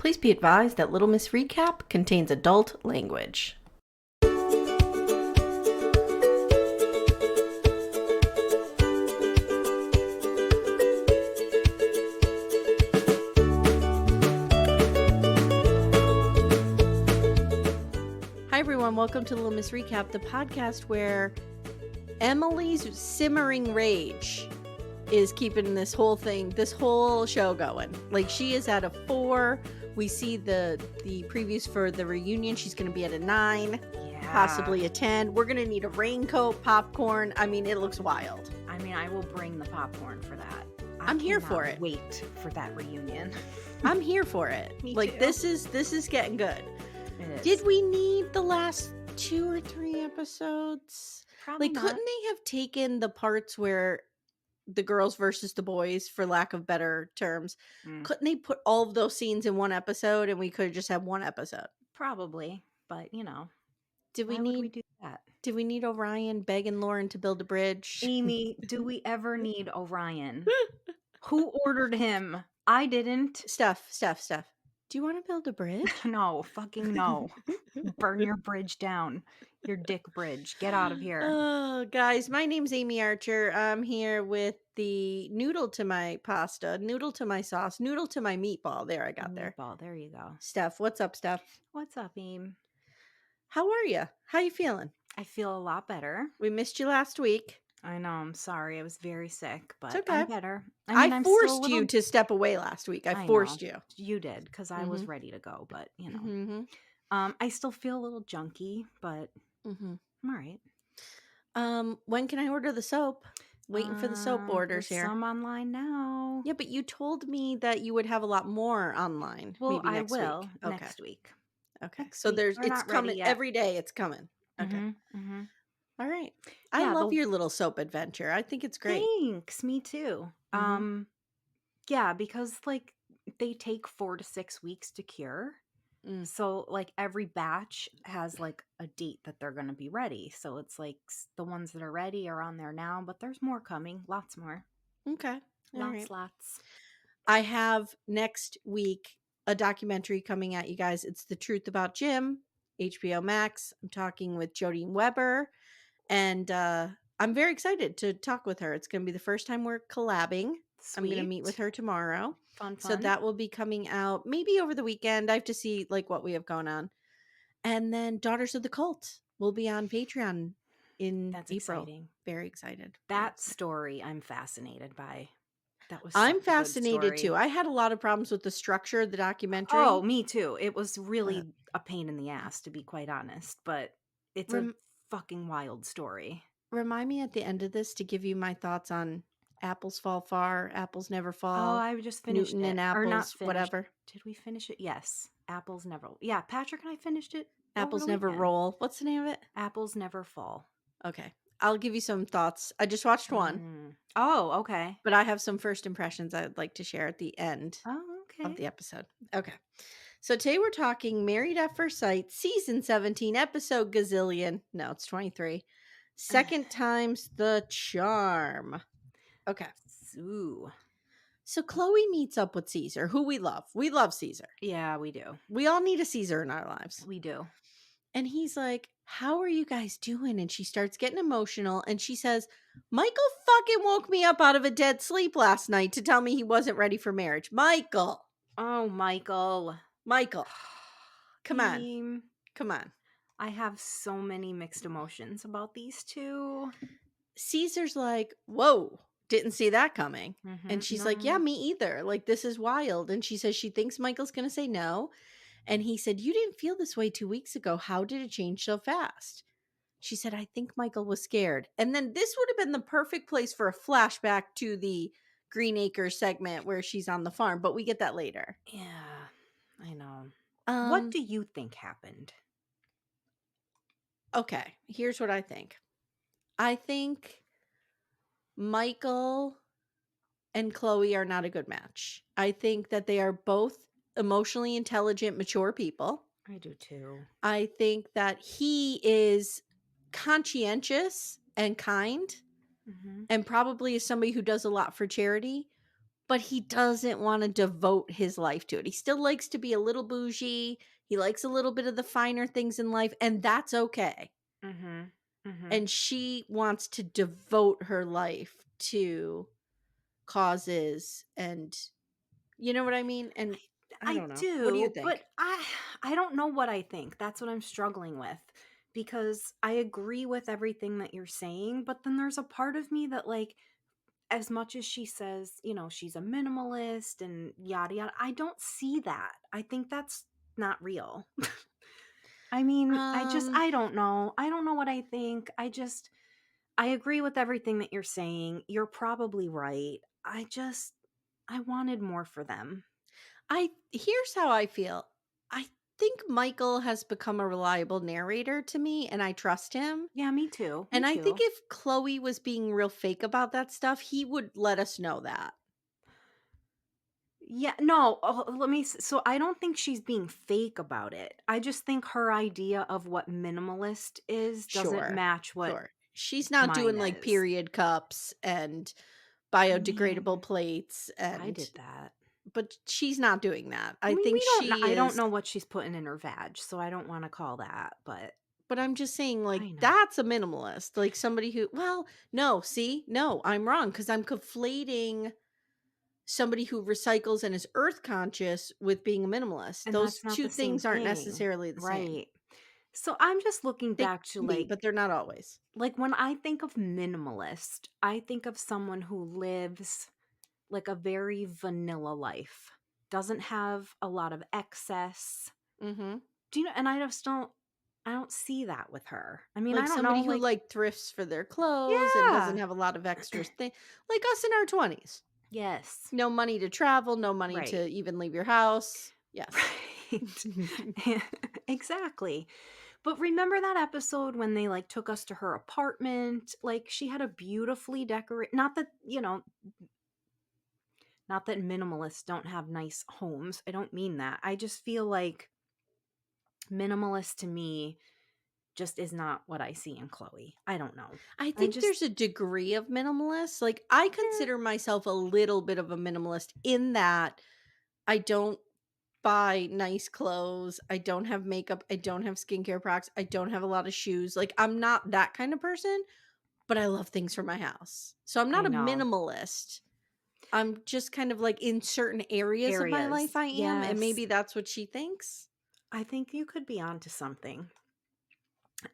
Please be advised that Little Miss Recap contains adult language. Hi everyone, welcome to Little Miss Recap, the podcast where Emily's simmering rage is keeping this whole show going. Like, she is at a 4. We see the previews for the reunion. She's going to be at a 9, possibly a 10. We're going to need a raincoat, popcorn. I mean, it looks wild. I mean, I will bring the popcorn for that. I'm here for it. Wait for that reunion. I'm here for it. Me like, too. this is getting good. It is. Did we need the last 2 or 3 episodes? Probably Like, not. couldn't they have taken the parts where the girls versus the boys, for lack of better terms, couldn't they put all of those scenes in one episode and we could have just had one episode? Probably, but you know, Did we would we do that? Did we need Orion begging Lauren to build a bridge? Amy, do we ever need Orion? Who ordered him? I didn't. Steph. Do you want to build a bridge? No, fucking no. Burn your bridge down. Your dick bridge. Get out of here. Oh, guys, my name's Amy Archer. I'm here with the noodle to my pasta, noodle to my sauce, noodle to my meatball. There, I got there. Meatball, there you go. Steph, what's up, Steph? What's up, Aim? How are you? How you feeling? I feel a lot better. We missed you last week. I know, I'm sorry. I was very sick, but It's okay. I'm better. I I'm still a forced little- you to step away last week. I forced you. You did, because I was ready to go, but, you know. Mm-hmm. I still feel a little junky, but I'm all right. When can I order the soap? Waiting for the soap orders There's here. some online now. Yeah, but you told me that you would have a lot more online. Well, maybe I next will week. Okay. next week. Okay. Next So week. it's We're not ready coming yet. every day. It's coming. Okay. All right. I Yeah, love your little soap adventure. I think it's great. Thanks. Me too. Yeah, because like they take 4 to 6 weeks to cure. So like every batch has like a date that they're going to be ready. So it's like the ones that are ready are on there now, but there's more coming. Lots more. Okay. All right. Lots. I have next week a documentary coming at you guys. It's The Truth About Jim, HBO Max. I'm talking with Jodine Weber, and I'm very excited to talk with her. It's going to be the first time we're collabing. Sweet. I'm going to meet with her tomorrow. Fun. So that will be coming out maybe over the weekend. I have to see like what we have going on. And then Daughters of the Cult will be on Patreon in That's April. exciting. Very excited. That story I'm fascinated by. That was I'm such a good fascinated story. too. I had a lot of problems with the structure of the documentary. Oh, me too. It was really a pain in the ass, to be quite honest, but it's a fucking wild story. Remind me at the end of this to give you my thoughts on Apples Fall Far, Apples Never Fall. Oh, I just finished Newton it. and Apples, or not finished. whatever. Did we finish it? Yes. Apples Never. Yeah, Patrick and I finished it. Apples Never weekend. Roll. What's the name of it? Apples Never Fall. Okay. I'll give you some thoughts. I just watched one. Oh, okay. But I have some first impressions I'd like to share at the end of the episode. Okay. So today we're talking Married at First Sight, Season 17, Episode Gazillion. No, it's 23. Second time's the charm. Okay. Ooh. So Chloe meets up with Caesar, who we love. We love Caesar. Yeah, we do. We all need a Caesar in our lives. We do. And he's like, how are you guys doing? And she starts getting emotional. And she says, Michael fucking woke me up out of a dead sleep last night to tell me he wasn't ready for marriage. Michael. Oh, Michael. Come on. Come on. I have so many mixed emotions about these two. Caesar's like, whoa, didn't see that coming. And she's like, yeah, me either. Like, this is wild. And she says she thinks Michael's going to say no. And he said, you didn't feel this way 2 weeks ago. How did it change so fast? She said, I think Michael was scared. And then this would have been the perfect place for a flashback to the Green Acres segment where she's on the farm. But we get that later. Yeah, I know. What do you think happened? Okay, here's what I think. I think Michael and Chloe are not a good match. I think that they are both emotionally intelligent, mature people. I do too. I think that he is conscientious and kind and probably is somebody who does a lot for charity, but he doesn't wanna devote his life to it. He still likes to be a little bougie, he likes a little bit of the finer things in life, and that's okay. Mhm. Mhm. And she wants to devote her life to causes and you know what I mean? And I I don't know. What do you do, but think? I don't know what I think. That's what I'm struggling with because I agree with everything that you're saying, but then there's a part of me that like as much as she says, she's a minimalist and yada yada, I don't see that. I think that's not real. I mean, Um, I don't know. I don't know what I think. I agree with everything that you're saying. You're probably right. I wanted more for them. here's how I feel. I think Michael has become a reliable narrator to me and I trust him. Yeah, me too. Me And I think too. if Chloe was being real fake about that stuff, he would let us know that. Yeah, no, let me so I don't think she's being fake about it. I just think her idea of what minimalist is doesn't Sure. match what Sure. She's not mine doing like is. period cups and I biodegradable mean, plates I and did that. but she's not doing that. I I mean, think she I don't is know what she's putting in her vag, so I don't wanna call that, but but I'm just saying like I know. that's a minimalist. Like somebody who well, no, see? No, I'm wrong cuz I'm conflating somebody who recycles and is earth conscious with being a minimalist. And Those that's not two the same things aren't thing. necessarily the same. Right. So I'm just looking They back to can be, but they're not always. when I think of minimalist, I think of someone who lives like a very vanilla life. Doesn't have a lot of excess. Mhm. Do you know and I don't see that with her. I mean, Like I don't know, somebody who like like thrifts for their clothes and doesn't yeah. have a lot of extras thing like us in our 20s. Yes. No money to travel, no money Right. to even leave your house. Yes. Right. Exactly. But remember that episode when they like took us to her apartment? Like she had a beautifully decorated not that minimalists don't have nice homes. I don't mean that. I just feel like minimalist to me just is not what I see in Chloe. I don't know. I I think just there's a degree of minimalist. Like I eh, consider myself a little bit of a minimalist in that I don't buy nice clothes. I don't have makeup. I don't have skincare products. I don't have a lot of shoes. Like I'm not that kind of person, but I love things for my house. So I'm not I a know. minimalist. I'm just kind of like in certain areas of my life Areas. I am, and Yes. maybe that's what she thinks. I think you could be onto something.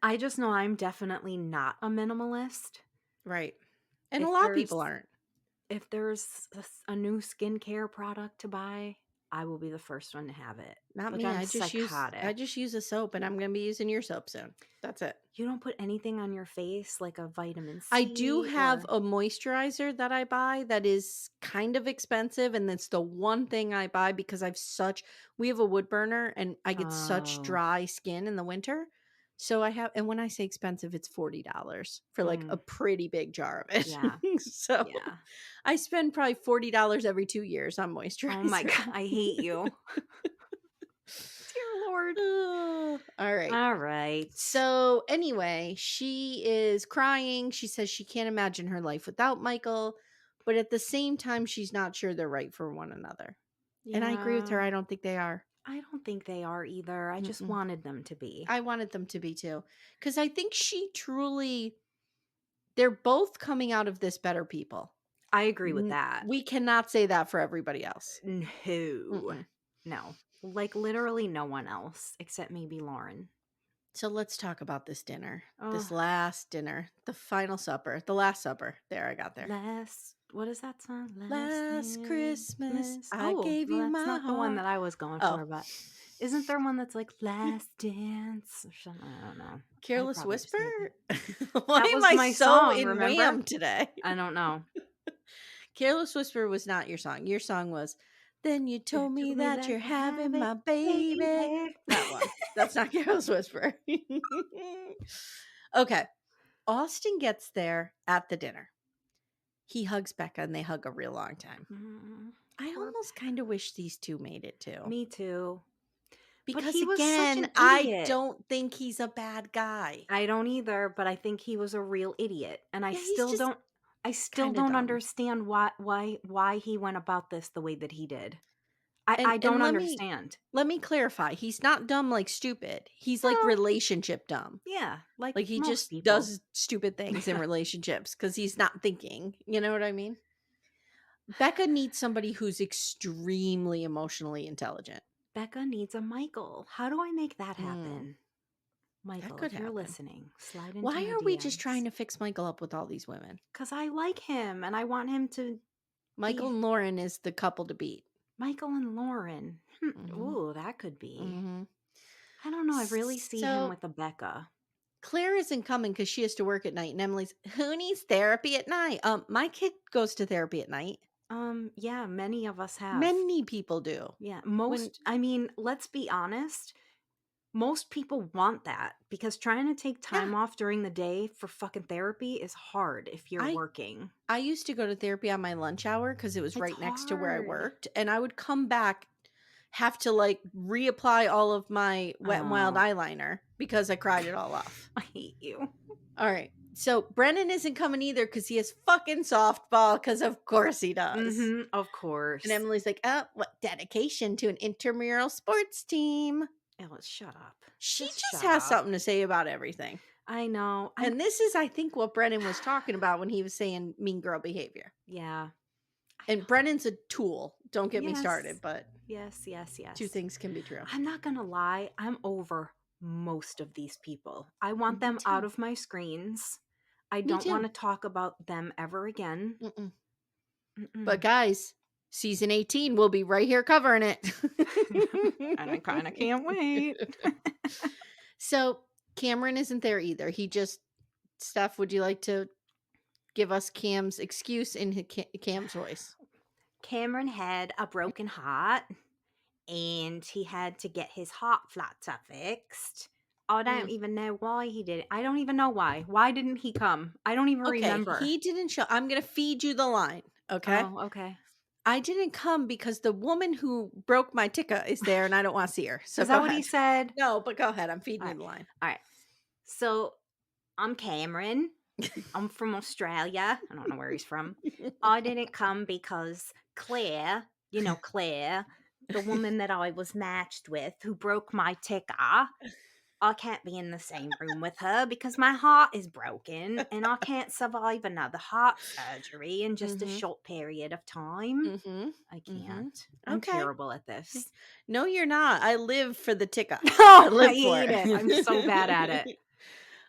I just know I'm definitely not a minimalist. Right. And a If lot of there's people aren't. if there's a new skincare product to buy, I will be the first one to have it. Not Like me. I'm I psychotic. just use a soap and I'm going to be using your soap soon. That's it. You don't put anything on your face like a vitamin I do C have or a moisturizer that I buy that is kind of expensive, and that's the one thing I buy because we have a wood burner and I get such oh, dry skin in the winter. So I have and when I say expensive, it's $40 for like a mm, pretty big jar of it. yeah, So yeah. I spend probably $40 every 2 years on Oh my moisturizer. god, I hate you. Dear Lord. All right. All right. So anyway, she is crying. She says she can't imagine her life without Michael, but at the same time, she's not sure they're right for one another. And I agree with Yeah, her. I don't think they are. I don't think they are either. I just Mm-mm. wanted them to be. I wanted them to be too. Because I think they're both coming out of this better people. I agree with that. We cannot say that for everybody else. No. Mm-mm. No. Like literally no one else except maybe Lauren. So let's talk about this dinner, this Oh, last dinner, the final supper, the last supper. There, I got there. what is that song? Last Last Christmas, Christmas. I Oh, gave well, you that's my not the one heart. that I was going Oh, for, but isn't there one that's like Last Dance or something? I don't know. I Careless probably just Whisper? made that. Why That am was I my so song, in remember? Wham today? I don't know. Careless Whisper was not your song. Your song was, Then You You Told Me told me That that You're you have Having it, My Baby. baby. That one. That's not Careless Whisper. Okay. Austin gets there at the dinner. He hugs Becca and they hug a real long time. Mm, I poor almost kind of wish these two made it too. me too. But Because he was such again, an I idiot. don't think he's a bad guy. I don't either, but I think he was a real idiot. And I Yeah, he's still just don't. I still kind of don't dumb. understand why he went about this the way that he did. I And don't understand. let me clarify. He's not dumb like stupid. He's like No, relationship dumb. yeah, like Like he most just people. does stupid things in relationships because he's not thinking. You know what I mean? Becca needs somebody who's extremely emotionally intelligent. Becca needs a Michael. How do I make that Mm, happen? that Michael, could if you're happen. listening, slide into Why my are we just trying DMs. to fix Michael up with all these women? Because I like him and I want him to Michael be and Lauren is the couple to beat. Michael and Lauren. Hmm. Ooh, that could be. Hmm. I don't know. I really see him So with a Becca. Claire isn't coming because she has to work at night, and Emily's who needs therapy at night? My kid goes to therapy at night. Yeah, many of us have. Many people do. Yeah, When I mean, let's be honest. Most people want that because trying to take yeah, time off during the day for fucking therapy is hard if you're I working. I used to go to therapy on my lunch hour because it was It's right next to where I hard. worked, and I would come back, have to like reapply all of my Wet n Wild Oh, eyeliner because I cried it all off. I hate you. All right. So Brennan isn't coming either because he has fucking softball, because of course he does. Of And course. Emily's like, oh, what dedication to an intramural sports team. Ellis, shut up. She Just just shut has up. something to say about everything. I know. And this is, I think, what Brennan was talking about when he was saying mean girl behavior. Yeah. I And know. Brennan's a tool. Don't get me started, Yes. but Yes, yes, two yes. things can be true. I'm not gonna lie, I'm over most of these people. I want Me them out too. of my screens. I Me don't want too. to talk about them ever again. Mm-mm. But Mm-mm. guys, season 18, we'll be right here covering it. And I kind of can't wait. So Cameron isn't there either. He just, Steph, would you like to give us Cam's excuse in Cam's voice? Cameron had a broken heart and he had to get his heart flutter fixed. I don't Mm. even know why he did it. I don't even know why. Why didn't he come? I don't even Okay, remember. he didn't show. I'm going to feed you the line, okay? Oh, okay. I didn't come because the woman who broke my ticket is there and I don't want to see her. So Is go that what he ahead. said? No, but go ahead. I'm feeding All you right. the line. All right. So I'm Cameron. I'm from Australia. I don't know where he's from. I didn't come because Claire, Claire, the woman that I was matched with who broke my ticker, I can't be in the same room with her because my heart is broken and I can't survive another heart surgery in just a Mhm. short period of time. Mhm. I Mhm. can't. I'm Okay. terrible at this. No, you're not. I live for the ticket. I Oh, I live for hate it. I'm so bad at it. it.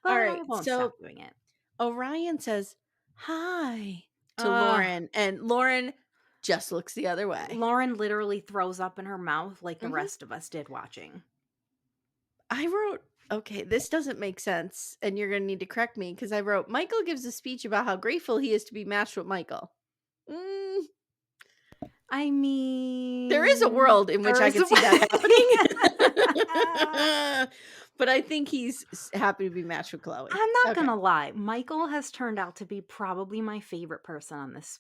But All I right. won't So stop doing it. Orion says hi to Uh, Lauren, and Lauren just looks the other way. Lauren literally throws up in her mouth like the Mhm. rest of us did watching. I wrote, okay, this doesn't make sense, and you're going to need to correct me because I wrote, Michael gives a speech about how grateful he is to be matched with Michael. Mm, I there is a mean, world in which there I is a could see that way. happening. But I think he's happy to be matched with Chloe. I'm not Okay. gonna lie. Michael has turned out to be probably my favorite person on this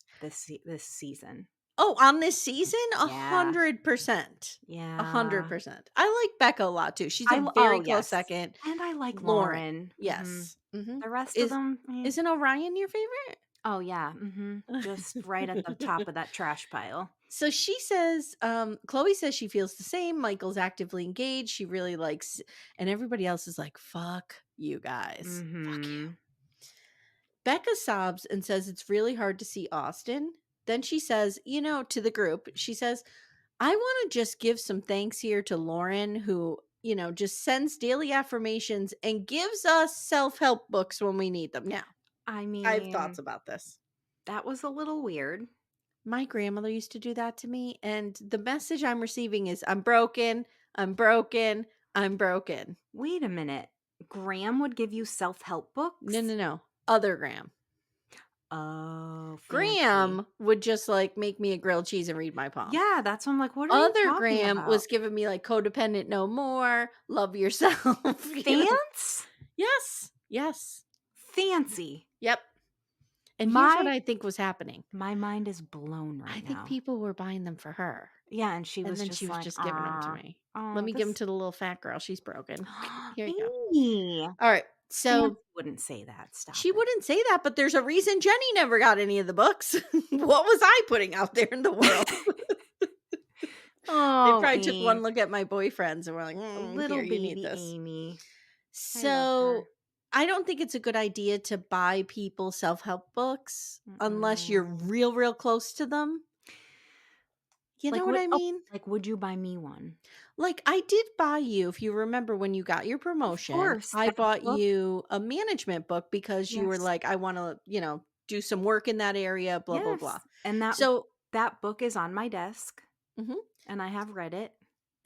season. Oh, on this season? Yeah, 100%. yeah. 100%. I like Becca a lot too. She's a very close Yes, second. and I like Lauren. Lauren. Yes. Mhm. The rest of Is them, eh. isn't Orion your favorite? Oh yeah, just right at the top of that trash pile. So she says, Chloe says she feels the same. Michael's actively engaged. She really likes, and everybody else is like, fuck you guys. Fuck you. Mm-hmm. Becca sobs and says it's really hard to see Austin. Then she says, to the group, she says, I want to just give some thanks here to Lauren, who, just sends daily affirmations and gives us self help books when we need them. Now, I I have thoughts mean, about this. that was a little weird. My grandmother used to do that to me, and the message I'm receiving is I'm broken, I'm broken, I'm broken. Wait a minute. Graham would give you self-help No, books? no, no. Other Graham. Oh, fancy. Graham would just like make me a grilled cheese and read my palm. Yeah, that's what I'm like, what are you Other talking Graham about? was giving me like codependent no more, love yourself. Fans? Yes. Yes. Fancy. Yep. And here's what My I think was happening. my mind is blown I right think now. people were buying them for her. Yeah, and she And was then she just was like, just giving them to me. Let oh, me give them this to the little fat girl. She's broken. Here you go. Amy. All right. So wouldn't say that. Stop she it. wouldn't say that, but there's a reason Jenny never got any of the books. What was I putting out there in the world? They Oh, probably took one Amy. look at my boyfriends and were like, Little here, you need baby this." Amy. I love So, her. I don't think it's a good idea to buy people self-help books unless you're Mm-mm. real, real close to them. You know what I mean? Like, would you buy me one? Like, I did buy you, if you remember when you got your Of promotion, course, I that bought book. you a management book because you were Yes. like, "I wanna, do some work in that area, blah, blah, Yes. blah." And So that book is on my desk, mhm. and I have read it.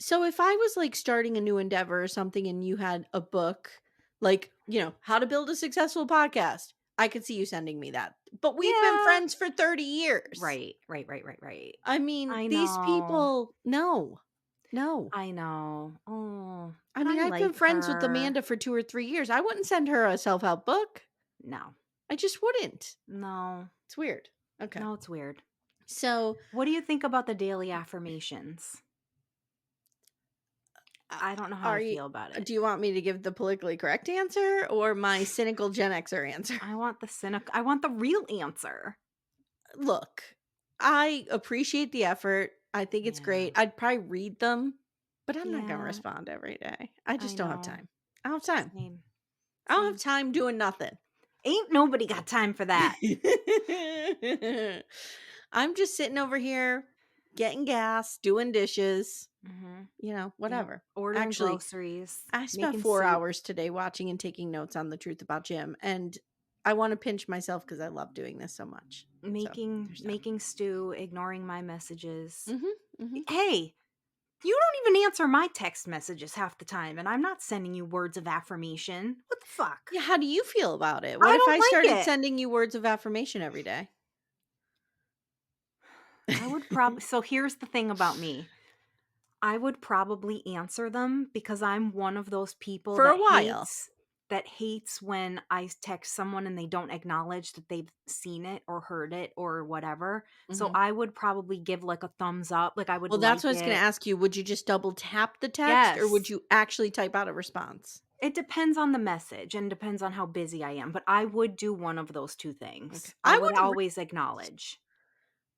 So if I was, like, starting a new endeavor or something and you had a book, like, How to Build a Successful Podcast, I could see you sending me that. But we've been Yeah. friends for 30 years. Right, right, right, right, right. I mean, I these know. people no. No. I know. Oh, I but I mean, I've been like friends with her. Amanda for 2 or 3 years. I wouldn't send her a self-help book. No. I just wouldn't. No. It's weird. Okay. No, it's weird. So, What do you think about the daily affirmations? uh, I don't know how I are you feel about it. do you want me to give the politically correct answer or my cynical Gen Xer answer? I want the real answer. Look, I appreciate the effort. I think it's Yeah. great. I'd probably read them, but I'm not gonna Yeah, respond every day. I I just don't have know. time. I don't have time. Same. I don't have Same. time doing nothing. Ain't nobody got time for that. I'm just sitting over here getting gas, doing dishes, Mhm. Yep. whatever. Ordering Actually, groceries, I spent making 4 soup, hours today watching and taking notes on The Truth About Jim, and I wanna pinch myself because I love doing this so much. So, there's that. making stew, ignoring my messages. Mhm, mhm. Hey, you don't even answer my text messages half the time, and I'm not sending you words of affirmation. What the fuck? Yeah, how do you feel about it? What I if don't I started like it. sending you words of affirmation every day? I would probably so here's the thing about me. I would probably answer them because I'm one of those people For a while. that hates when I text someone and they don't acknowledge that they've seen it or heard it or whatever. So Mhm. I would probably give like a thumbs up, like I would Well, that's like what I was gonna it. ask you. Would you just double tap the text or would Yes. you actually type out a response? It depends on the message and depends on how busy I am, but I would do one of those two Okay. things. I I would would agree, always acknowledge.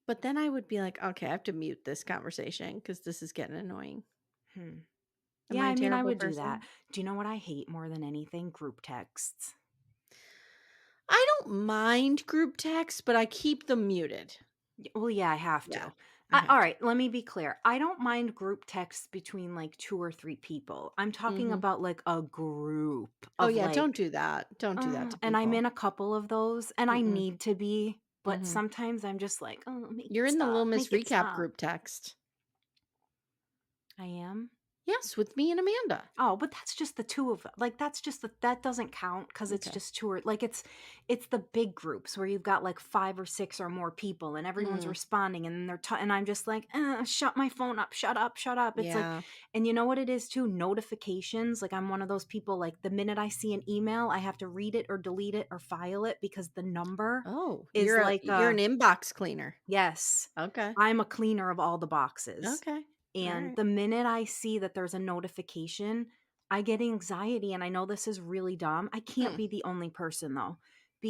but then I would be like, "Okay, I have to mute this conversation because this is getting annoying." Hmm. Am Yeah, I a I mean, I terrible would do that. person? Do you know what I hate more than anything? Group texts. I don't mind group texts, but I keep them muted. Well, yeah, I have Yeah, to. I have All to. right, let me be clear. I don't mind group texts between like two or three people. I'm talking Mhm. about like a group Oh, of yeah, don't like, do that. Don't do that to and I'm people. in a couple of those and I Mm-mm. need to be, but Mhm. sometimes I'm just like, oh, make You're it in the Little stop, Miss make it Recap stop. group text. I am. Yes, with me and Amanda. Oh, but that's just the 2 of like, that's just that doesn't count because it's Okay. just 2 or like, it's the big groups where you've got, like, 5 or 6 or more people, and everyone's Mm, responding, and then and I'm just like, shut my phone up, shut up, shut up." It's like yeah. and you know what it is too? Notifications, like, I'm one of those people, like, the minute I see an email, I have to read it or delete it or file it because the number Oh, is like you're an inbox cleaner. yes. Okay. I'm a cleaner of all the boxes. Okay. All And right. the minute I see that there's a notification, I get anxiety. And I know this is really dumb. I can't Hmm. be the only person though,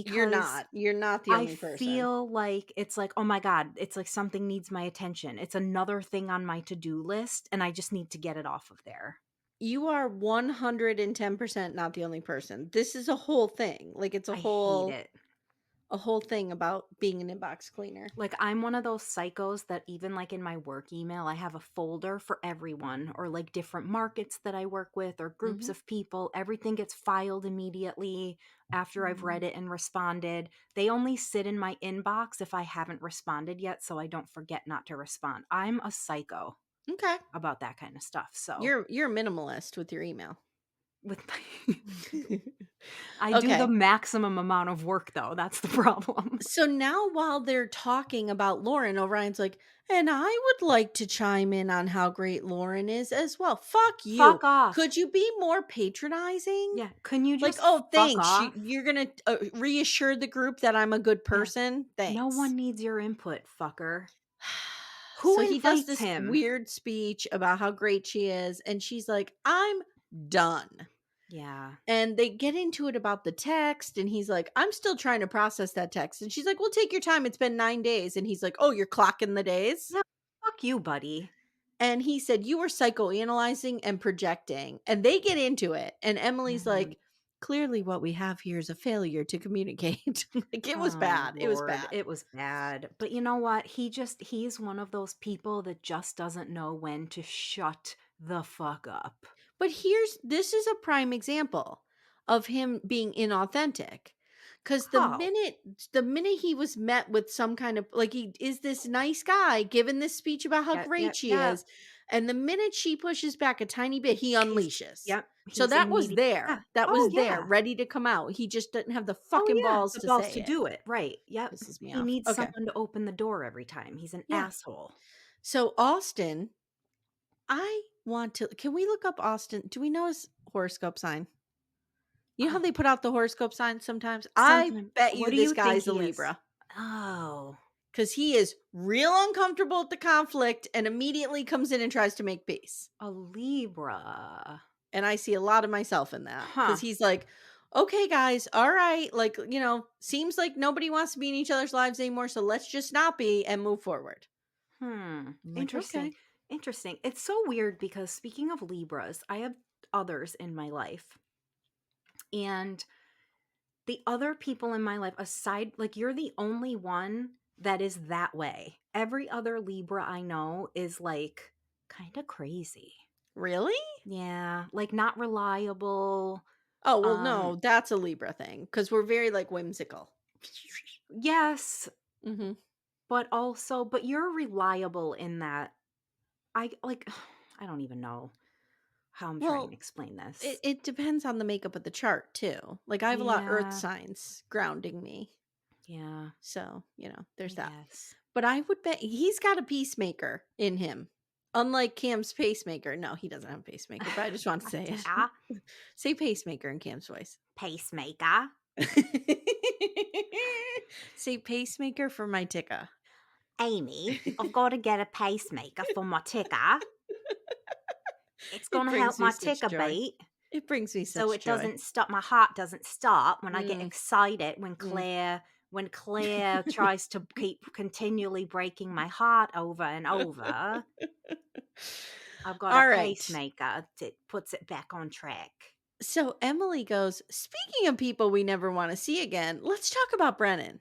You're because not. You're not the I only person. feel like it's like, oh my God, it's like something needs my attention. It's another thing on my to do list. And I just need to get it off of there. You are 110% not the only person. This is a whole thing. Like it's I hate it. a whole thing about being an inbox cleaner. Like, I'm one of those psychos that even, like, in my work email, I have a folder for everyone or, like, different markets that I work with or groups Mhm. of people. Everything gets filed immediately after I've read Mm. it and responded. They only sit in my inbox if I haven't responded yet, so I don't forget not to respond. I'm a psycho Okay. about that kind of stuff, so You're a minimalist with your email. with my I do the Okay. maximum amount of work, though, that's the problem. So now while they're talking about Lauren, Orion's like, and I would like to chime in on how great Lauren is as well. Fuck you. Fuck off. Could you be more patronizing? Yeah, can you Like, just oh, fuck thanks. off? You're going to reassure the group that I'm a good Yeah. person. No Thanks. one needs your input, fucker. Who So he does invites this him? weird speech about how great she is. And she's like, I'm done. Yeah. And they get into it about the text, and he's like, "I'm still trying to process that text." And she's like, "Well, take your time. It's been 9 days." And he's like, "Oh, you're clocking the days?" Yeah. Fuck you, buddy. And he said, "You were psychoanalyzing and projecting." And they get into it. And Emily's Mhm. like, "Clearly what we have here is a failure to communicate." Like, it was Oh, bad. It was Lord, bad. it was bad. But you know what? He's one of those people that just doesn't know when to shut the fuck up. But this is a prime example of him being inauthentic. Cause How? the minute he was met with some kind of like he is this nice guy giving this speech about how Yep, great yep, she yep. is, and the minute she pushes back a tiny bit, he He's unleashes. Yep, So he's that was immediate. Yeah. there. That Oh, was there, yeah. ready to come out. He just didn't have the Oh, fucking yeah, balls the to balls say to it. do it, right, yep. Pisses me He off. needs Okay. someone to open the door every time. He's an Yeah. asshole. So Austin, I want to can we look up Austin? Do we know his horoscope sign? You know how Oh, they put out the horoscope signs sometimes? I sometime bet what you do this you think guy's a he is? Libra Oh, because he is real uncomfortable at the conflict and immediately comes in and tries to make peace. a Libra. And I see a lot of myself in that because Huh. he's like, okay, guys, all right. Like, seems like nobody wants to be in each other's lives anymore. So let's just not be and move forward. I'm like, Interesting. okay. Interesting. It's so weird because speaking of Libras, I have others in my life. And the other people in my life, aside, like you're the only one that is that way. Every other Libra I know is like kind of crazy. Really? Yeah, like not reliable. Oh, well, Um, no, that's a Libra thing because we're very like whimsical. yes, Hmm. but you're reliable in that. I like I don't even know how I'm trying to Well, explain It this. it depends on the makeup of the chart too. Like, I have a lot of earth Yeah, signs grounding me. yeah, So, there's I that. guess. But I would bet he's got a peacemaker in him. Unlike Cam's pacemaker. No, he doesn't have a pacemaker, but I just want to say it. Yeah, Say pacemaker in Cam's voice. pacemaker. Say pacemaker for my ticka. Amy, I've got to get a pacemaker for my ticker. It's It going to help brings me my such ticker joy. beat It brings me so such it joy. doesn't stop. My heart doesn't stop when I get Mm, excited mm. When Claire tries to keep continually breaking my heart over and over. I've got a All right. pacemaker that puts it back on track. So Emily goes, "Speaking of people we never want to see again, let's talk about Brennan."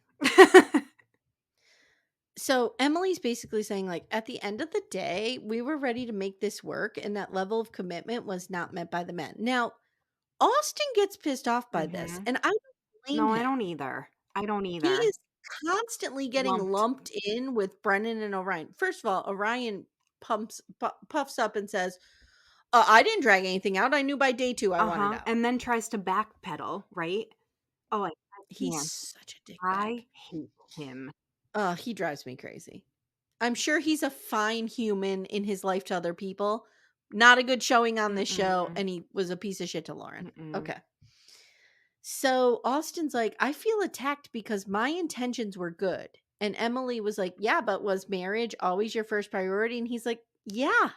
So Emily's basically saying, like, at the end of the day, we were ready to make this work, and that level of commitment was not met by the men. Now, Austin gets pissed off by this, Mhm. and I don't blame No, I him. don't either. I don't He either. is constantly getting Lumped. lumped in with Brennan and Orion. First of all, Orion puffs up and says, "I didn't drag anything out. I knew by day 2 I wanted Uh-huh, out." and then tries to backpedal, right? Oh, I He's can't. such a dickbag. I hate him. He drives me crazy. I'm sure he's a fine human in his life to other people. Not a good showing on this show, Mm-mm, and he was a piece of shit to Lauren. mm-mm. Okay. So Austin's like, "I feel attacked because my intentions were good." And Emily was like, "Yeah, but was marriage always your first priority?" And he's like, "Yeah."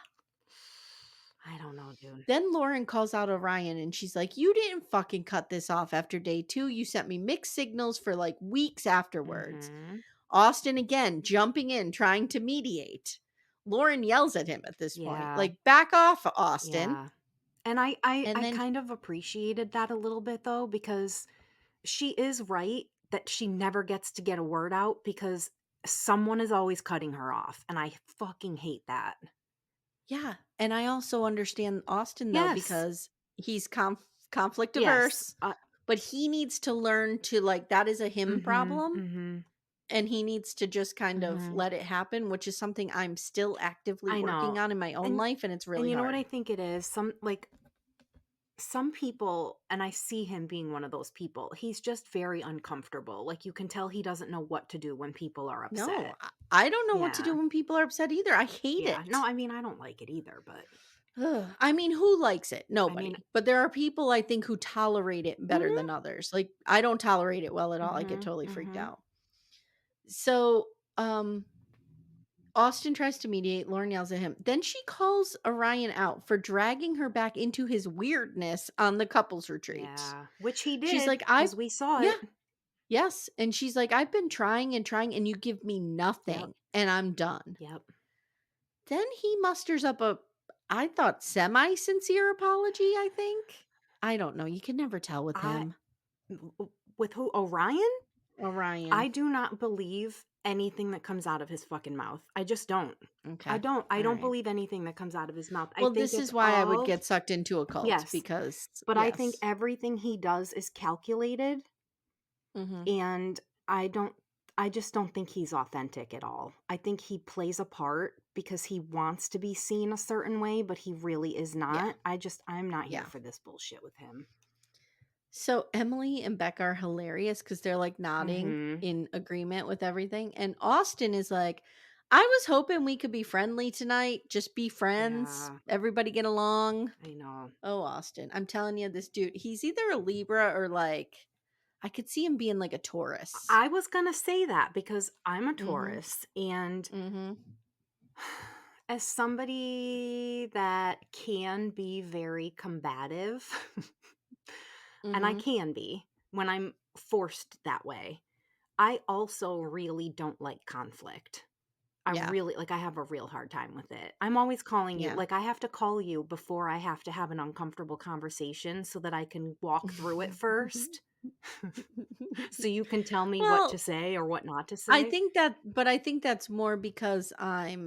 I don't know, dude. Then Lauren calls out Orion and she's like, "You didn't fucking cut this off after day 2. You sent me mixed signals for like weeks afterwards." Mhm. Austin again jumping in, trying to mediate. Lauren yells at him at this point, Yeah, like, "Back off, Austin." yeah. And I And then, kind of appreciated that a little bit though, because she is right that she never gets to get a word out because someone is always cutting her off, and I fucking hate that. yeah. And I also understand Austin, though, Yes. because he's conflict Yes. averse, but he needs to learn to, like, that is a him Mhm, problem. mhm, And he needs to just kind of mhm. let it happen, which is something I'm still actively I working know. on in my own And life. And it's and really you know what hard. I think it is? Some people, and I see him being one of those people. He's just very uncomfortable. Like you can tell he doesn't know what to do when people are No, upset. I don't know what to do Yeah. when people are upset either. I hate Yeah. No, it. I mean, I don't like it either, but Ugh. I mean, who likes it? I mean, Nobody. But there are people I think who tolerate it better mhm, than others. Like, I don't tolerate it well at all. I get mhm, totally freaked mhm. out. So, um, Austin tries to mediate. Lauren yells at him. Then she calls Orion out for dragging her back into his weirdness on the couples retreat. Yeah, which he She's did like, I, because we saw yeah, it. yes. And she's like, I've been trying and trying, and you give me Yep, nothing, and I'm done. yep. Then he musters up a, I thought, semi sincere apology, I think. I don't know. You can never tell with I him. with who? Orion? Orion. I do not believe anything that comes out of his fucking mouth. I just don't. I Okay. don't. I All don't right. believe anything that comes out of his mouth. I Well, think this it's is why I would all get sucked into a cult yes, because, but I think yes. everything he does is calculated, Hmm. and I don't. I just don't think he's authentic at all. I think he plays a part because he wants to be seen a certain way, but he really is Yeah. not. I'm not here Yeah. for this bullshit with him. So Emily and Becca are hilarious because they're like nodding Mhm. in agreement with everything. And Austin is like, I was hoping we could be friendly tonight. Just be friends. Yeah, Everybody get along. I know. Oh, Austin. I'm telling you, this dude, he's either a Libra or like, I could see him being like a Taurus. I was gonna say that because I'm a Mm-hmm. Taurus, and Mm-hmm. as somebody that can be very combative, and I Mm-hmm. can be when I'm forced that way, I also really don't like conflict. I Yeah. really like I have a real hard time with it. I'm always calling you. Yeah. Like I have to call you before I have to have an uncomfortable conversation so that I can walk through it first. So you can tell me what to Well, say or what not to I say. think that, but I think that's more because I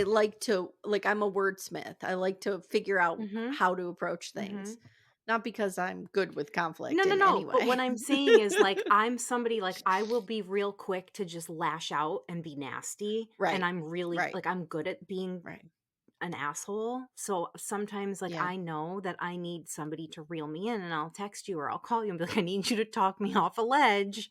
like to, like, I'm a wordsmith. I like to figure out Mhm. how to approach things, Mhm. not because I'm good with conflict No, no, in any no, but way. what I'm saying is, like, I'm somebody, like, I will be real quick to just lash out and be nasty, and Right. I'm really Right. like, I'm good at being Right. an asshole, so sometimes, like, Yeah. I know that I need somebody to reel me in, and I'll text you or I'll call you and be like, "I need you to talk me off a ledge."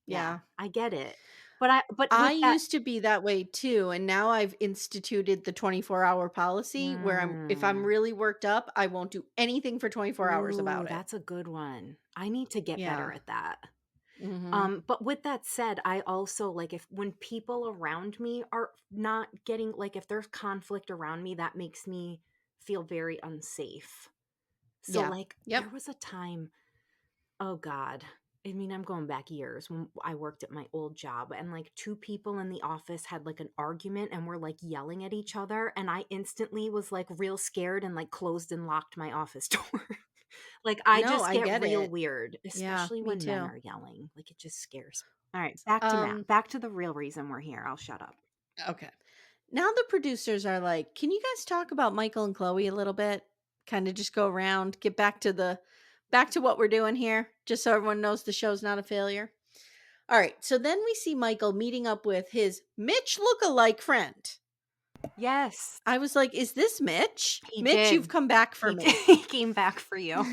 Yeah, Yeah. I get it. But I with that used to be that way too, and now I've instituted the 24-hour policy where if I'm mm. really worked up, I won't do anything for 24 hours Ooh, about it. that's a good one. I need to get better Yeah. at that. Mhm. But with that said, I also like if when people around me are not getting like if there's conflict around me, that makes me feel very unsafe. So Yeah. like Yep. there was a time, oh God. I mean, I'm going back years when I worked at my old job and like two people in the office had like an argument and were like yelling at each other. And I instantly was like real scared and like closed and locked my office door. Like, I No, just I get get real it. weird, Yeah, especially me when men too. are yelling, like, it just scares me. Alright, back to Matt. Um Back to the real reason we're here, I'll shut up. okay. Now the producers are like, "Can you guys talk about Michael and Chloe a little bit? Kind of just go around, get back to what we're doing here, just so everyone knows the show's not a failure." All right. So then we see Michael meeting up with his Mitch look-alike friend. Yes, I was like, "Is this Mitch? he Mitch, you've did. come back for He me." he came back for you.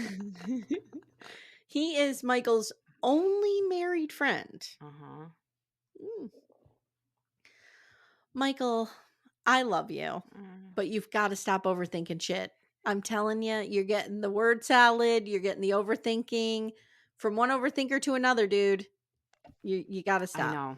He is Michael's only married friend. Uh-huh. Mm. Michael, I love you, Mm. but you've got to stop overthinking shit. I'm telling you, you're getting the word salad, you're getting the overthinking from one overthinker to another, dude. You got to I stop. know.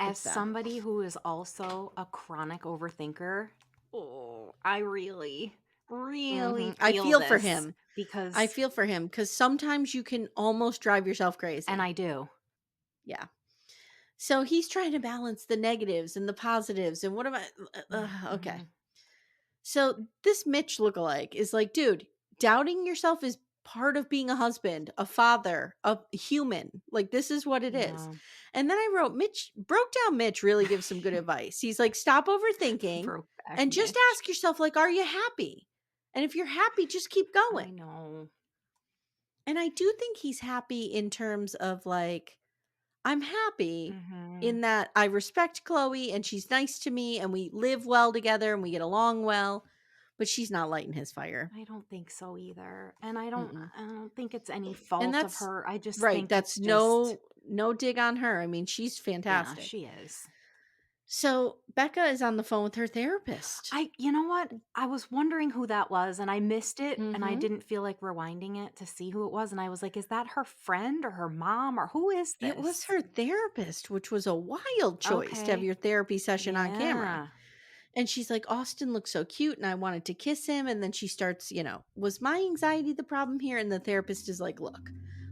As It's bad. somebody who is also a chronic overthinker, oh, I really, really I feel feel for this him. I because feel for him because sometimes you can almost drive yourself and crazy. I do. Yeah. So he's trying to balance the negatives and the positives. And what am I? Okay. Mhm. So this Mitch lookalike is like, dude, doubting yourself is part of being a husband, a father, a human. Like, this is what it is. Yeah. And then I wrote, Mitch broke down. Mitch really gives some good advice. He's like, stop overthinking Broke back and just Mitch. ask yourself, like, are you happy? And if you're happy, just keep going. I know. And I do think he's happy in terms of like, I'm happy Mhm. in that I respect Chloe and she's nice to me and we live well together and we get along well, but she's not lighting his fire. I don't think so either. And Mm-mm. I don't think it's any And fault of that's her. I just right. think That's it's just no dig on her. I mean, she's yeah, fantastic. she is. So Becca is on the phone with her therapist. You know what? I was wondering who that was and I missed it and I Mm-hmm. didn't feel like rewinding it to see who it was. And I was like, is that her friend or her mom or who is It was this? her therapist, which was a wild choice to have Okay. your therapy session on camera. Yeah. And she's like, Austin looks so cute and I wanted to kiss him. And then she starts, was my anxiety the problem here? And the therapist is like, look,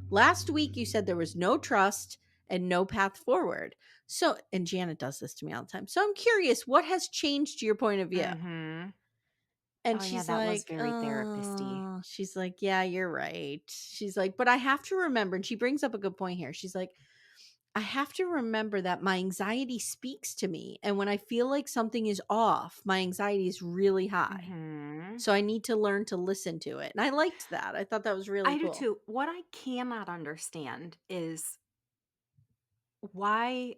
last week you said there was no trust and no path forward. So, and Janet does this to me all the time. So I'm curious, what has changed your point of view? Mm-hmm. And Oh yeah, that was very therapist-y. she's like, yeah, you're right. She's like, but I have to remember, and she brings up a good point here. She's like, I have to remember that my anxiety speaks to me. And when I feel like something is off, my anxiety is really high. Mm-hmm. So I need to learn to listen to it. And I liked that. I thought that was really I do cool. too. What I cannot understand is why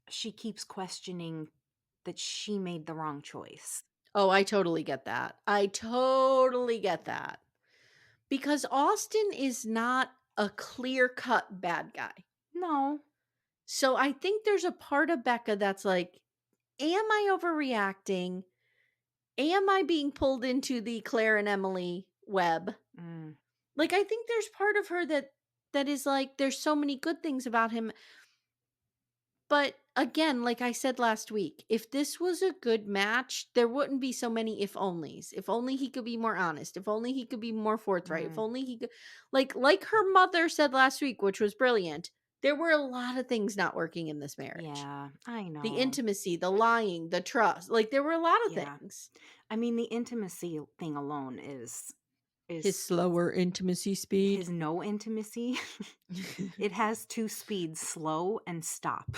she keeps questioning that she made the wrong choice. Oh, I totally get that. I totally get that. Because Austin is not a clear cut bad guy. No. So I think there's a part of Becca that's like, am I overreacting? Am I being pulled into the Claire and Emily web? Mm. Like, I think there's part of her that is like, there's so many good things about him. But again, like I said last week, if this was a good match, there wouldn't be so many if onlys. If only he could be more honest. If only he could be more forthright. If Mm. only he could, like her mother said last week, which was brilliant. There were a lot of things not working in this marriage. Yeah, I The know. intimacy, the lying, the trust. Like there were a lot of Yeah. things. I mean, the intimacy thing alone His is slower intimacy speed. his no intimacy. It has 2 speeds, slow and stop.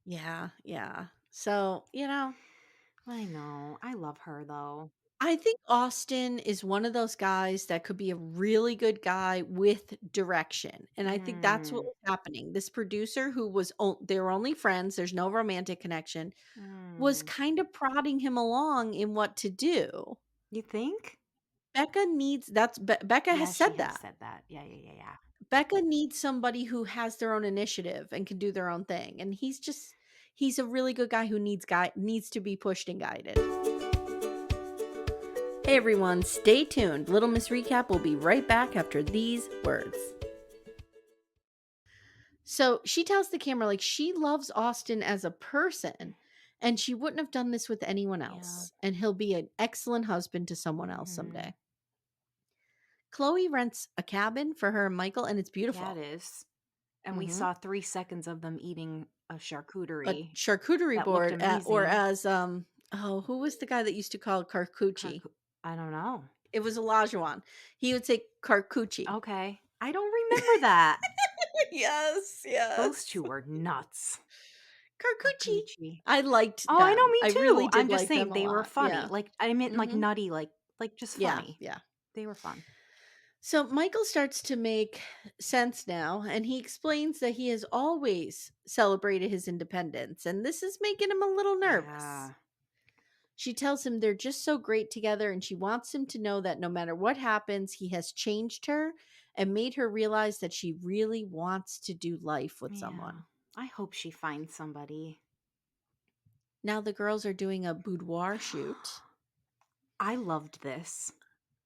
Yeah, yeah. So, I know. I love her though. I think Austin is one of those guys that could be a really good guy with direction. And I think that's what Mm. was happening. This producer who they were only friends, there's no romantic connection, was Mm. kind of prodding him along in what to do. You think? Becca needs Becca Yeah, has she said has that. said that. Yeah, yeah, yeah, yeah. Becca needs somebody who has their own initiative and can do their own thing. And he's a really good guy who needs to be pushed and guided. Hey everyone, stay tuned. Little Miss Recap will be right back after these words. So she tells the camera like she loves Austin as a person and she wouldn't have done this with anyone Yeah. else. And he'll be an excellent husband to someone else Mhm. someday. Chloe rents a cabin for her and Michael and it's Yeah, it beautiful. is. And we Hmm. saw 3 seconds of them eating a A charcuterie charcuterie that looked board or amazing. as who was the guy that used to call it carcucci? Carcu I don't know. It was a Lajuan. He would say carcucci. Okay. I don't remember that. Yes, Those yes. 2 were nuts. Carcucci. Carcucci. I liked Oh, I know, them. me I really too. did I'm just like them saying a they were lot. funny. Yeah. Like, I meant like Mhm. nutty, like just Yeah, funny. yeah. They were fun. So Michael starts to make sense now, and he explains that he has always celebrated his independence, and this is making him a little nervous. Yeah. She tells him they're just so great together, and she wants him to know that no matter what happens, he has changed her and made her realize that she really wants to do life with Yeah. someone. I hope she finds somebody. Now the girls are doing a boudoir shoot. I loved this.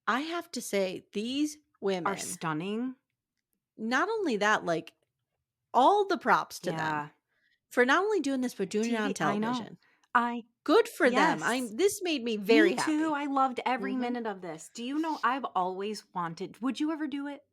I have to say, these Are women, stunning. not only that, like all the props to them Yeah. for not only doing this, but doing it on TV, I know. television. I Good for them. Yes. This made me Me very too. happy. I loved every Mhm. minute of this. Do you know I've always wanted would you ever do it?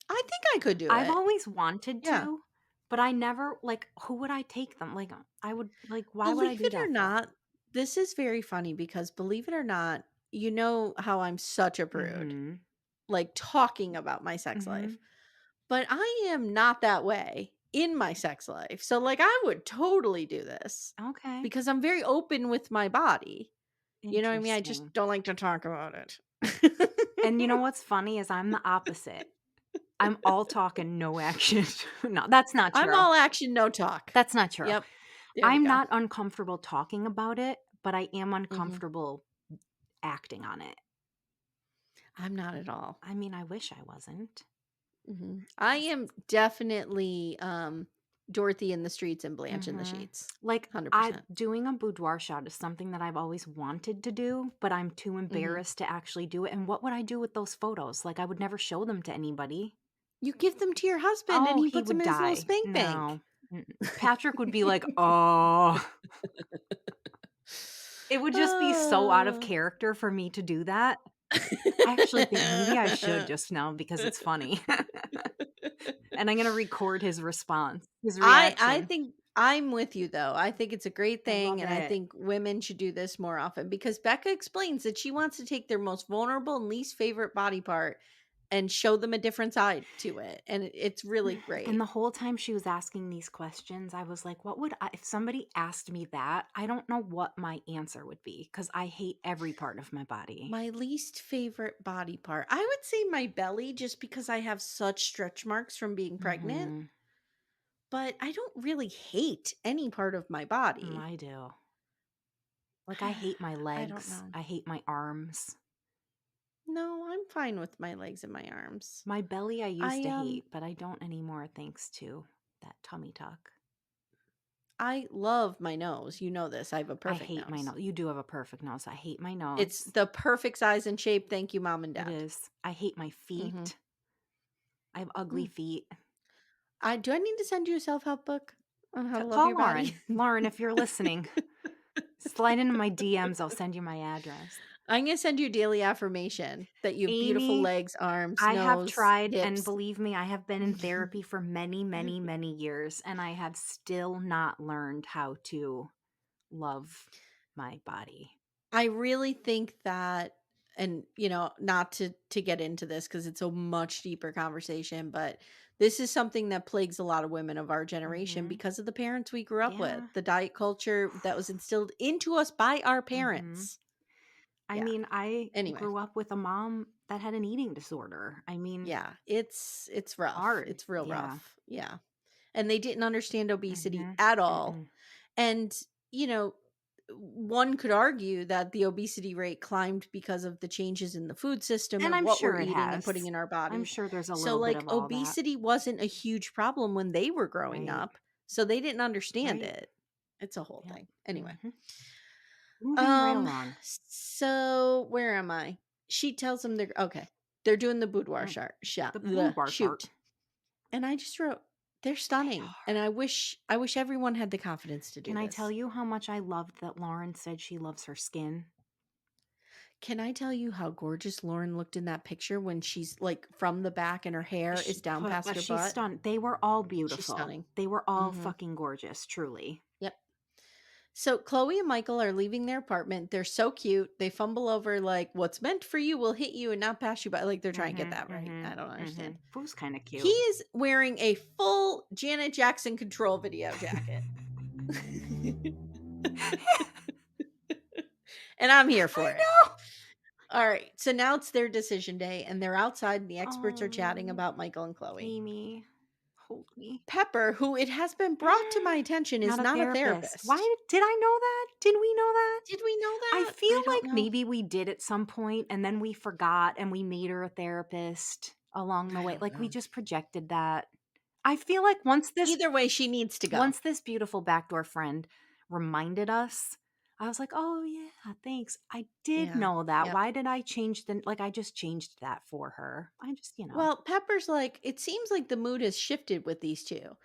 I think I could do I've it. always wanted Yeah. to, but I never like, who would I take them? Like, I would like, why would I Believe do it or that for? not, this is very funny because believe it or not, you know how I'm such a prude, Mhm. like talking about my sex life. Mhm. But I am not that way in my sex life. So like I would totally do this Okay. because I'm very open with my body. You know what I mean? I just Interesting. don't like to talk about it. And you know what's funny is I'm the opposite. I'm all talk and no action. No, that's not I'm true. all action, no talk. That's not true. Yep. There we I'm go. not uncomfortable talking about it, but I am Mhm. uncomfortable acting on it. I'm not at all. I mean, I wish I wasn't. Mhm. I am definitely Dorothy in the streets and Blanche in the Mhm. sheets. Like, I 100%. doing a boudoir shot is something that I've always wanted to do, but I'm too Mhm. embarrassed to actually do it, and what would I do with those photos? Like, I would never show them to anybody. You give them to your husband and Oh, he he puts them would in his little die. spank bank. No. Mm-mm. Patrick would be like, "Oh." It would just be so out of Oh. character for me to do that. I actually think maybe I should just now because it's funny. And I'm gonna record his response, his I reaction. think I'm with you though. I think it's a great I thing love and I it. think women should do this more often because Becca explains that she wants to take their most vulnerable and least favorite body part and show them a different side to it. And it's really And great. the whole time she was asking these questions, I was like, what would I, if somebody asked me that, I don't know what my answer would be because I hate every part of my body. My least favorite body part. I would say my belly just because I have such stretch marks from being pregnant, Hmm. but I don't really hate any part of my body. I do. Like, I hate my I don't legs. know. I hate my arms. No, I'm fine with my legs and my arms. My belly I used I to um hate, but I don't anymore thanks to that tummy tuck. I love my nose. You know this. I have a I perfect hate my nose. nose. You do have a perfect nose. I hate my It's nose. the perfect size and shape. Thank you, mom and It dad. is. I hate my Mhm. feet. I have ugly Mm. feet. I do I need to send you a self-help book on how to love Call your body? Lauren. Lauren, if you're listening, slide into my DMs. I'll send you my address. I'm gonna send you a daily affirmation that you have beautiful Amy, legs, arms, I have nose, tried, and hips. believe me, I have been in therapy for many, many, many years, and I have still not learned how to love my body. I really think that and not to get into this because it's a much deeper conversation, but this is something that plagues a lot of women of our generation Mhm. because of the parents we grew up with, Yeah. the diet culture that was instilled into us by our Mhm. parents. I Yeah. mean, I Anyway, grew up with a mom that had an eating disorder. I mean, yeah, it's rough. hard. It's real Yeah. rough. Yeah. And they didn't understand obesity Mhm. at all. Mm-mm. And, you know, one could argue that the obesity rate climbed because of the changes in the food system And of I'm what we're sure it eating and has. putting in our I'm body. sure there's a So, little bit like, of all that. obesity wasn't a huge problem when they were growing Right. up. So they didn't understand Right. it. It's a whole Yep. thing. Anyway. Mhm. Moving right Um, along. so where am I? She tells them they're okay. They're doing the boudoir Mm. shot, The the boudoir chart. shoot. And I just wrote, they're They stunning. And are. I wish everyone had the confidence to do Can I tell this. you how much I loved that Lauren said she loves her skin? Can I tell you how gorgeous Lauren looked in that picture when she's like from the back and her hair is down past her She's butt? stunned. They were all She's beautiful. stunning. They were all Mhm. fucking gorgeous, truly. Yep. So Chloe and Michael are leaving their apartment. They're so cute. They fumble over like what's meant for you will hit you and not pass you by. Like they're trying to get Mhm. that right. I Mhm. don't understand. Mhm. Food's kind of He cute. is wearing a full Janet Jackson Control video jacket. And I'm here for I it. know. All right. So now it's their decision day and they're outside and the experts are chatting Oh, about Michael and Chloe. Amy, hold me. Pepper, who it has been brought to my attention is Not a not a therapist. Why therapist. did I know that? Did we know that? Did we know I that? feel I don't like know. maybe we did at some point and then we forgot and we made her a therapist along the I way. don't Like we know. just projected that. I feel like Either way, she needs to go. once this beautiful backdoor friend reminded us, I was like, "Oh yeah, thanks. I did Yeah. know that. Yep. Why did I change the like I just changed that for her. I just, Well, Pepper's like, it seems like the mood has shifted with these two.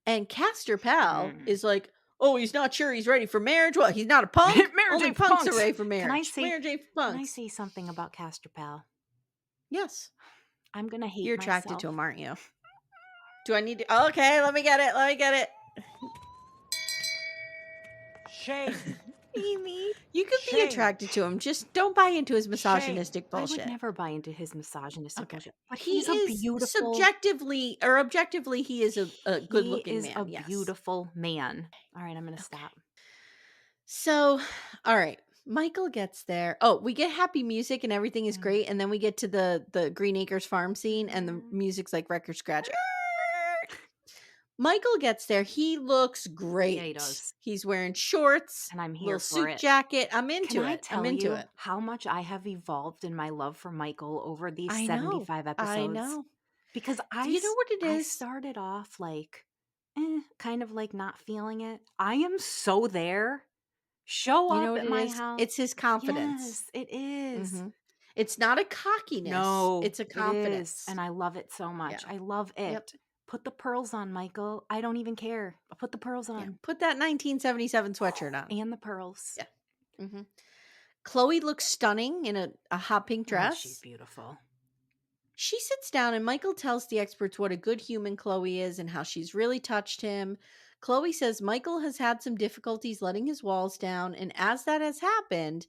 And Castor Pal Mm. is like, oh, he's not sure he's ready for marriage. What? He's not a punk? Mary Only J. for punks are punks. ready for Can I marriage. say Marriage ain't for can I punks. say something about Castor Pal? Yes. I'm gonna hate You're attracted to myself. him, aren't you? Do I need to? Oh, okay, let me get it. Let me get Shame. it. Amy. You could be Shame. attracted to him. Just don't buy into his Shame. misogynistic I would bullshit. never buy into his misogynistic Okay. bullshit. But He he's a is beautiful subjectively or objectively, he is a good he looking is a man. Yes. beautiful man. All right, I'm gonna Okay. stop. So, all right. Michael gets there. Oh, we get happy music and everything is Mm. great. And then we get to the Green Acres farm scene and the Mhm. music's like record scratch. Michael gets there. He looks Yeah, he great. does. He's wearing shorts, And I'm here little for suit it. jacket. I'm Can into I it. I'm tell into you it. how much I have evolved in my love for Michael over these I know. 75 I episodes? know. Because You know what it I is? started off like kind of like not feeling it. I am so there. Show You know up what at it my is? house. It's his confidence. Yes, it is. Mhm. It's not a cockiness, No, it's a it is, confidence. and I love it so much. Yeah. I love Yep. it. Put the pearls on, Michael. I don't even care. I'll put the pearls Yeah. on. Put that 1977 sweatshirt on. And the pearls. Yeah. Mhm. Chloe looks stunning in a hot pink Oh, she's dress. beautiful. She sits down and Michael tells the experts what a good human Chloe is and how she's really touched him. Chloe says Michael has had some difficulties letting his walls down, and as that has happened,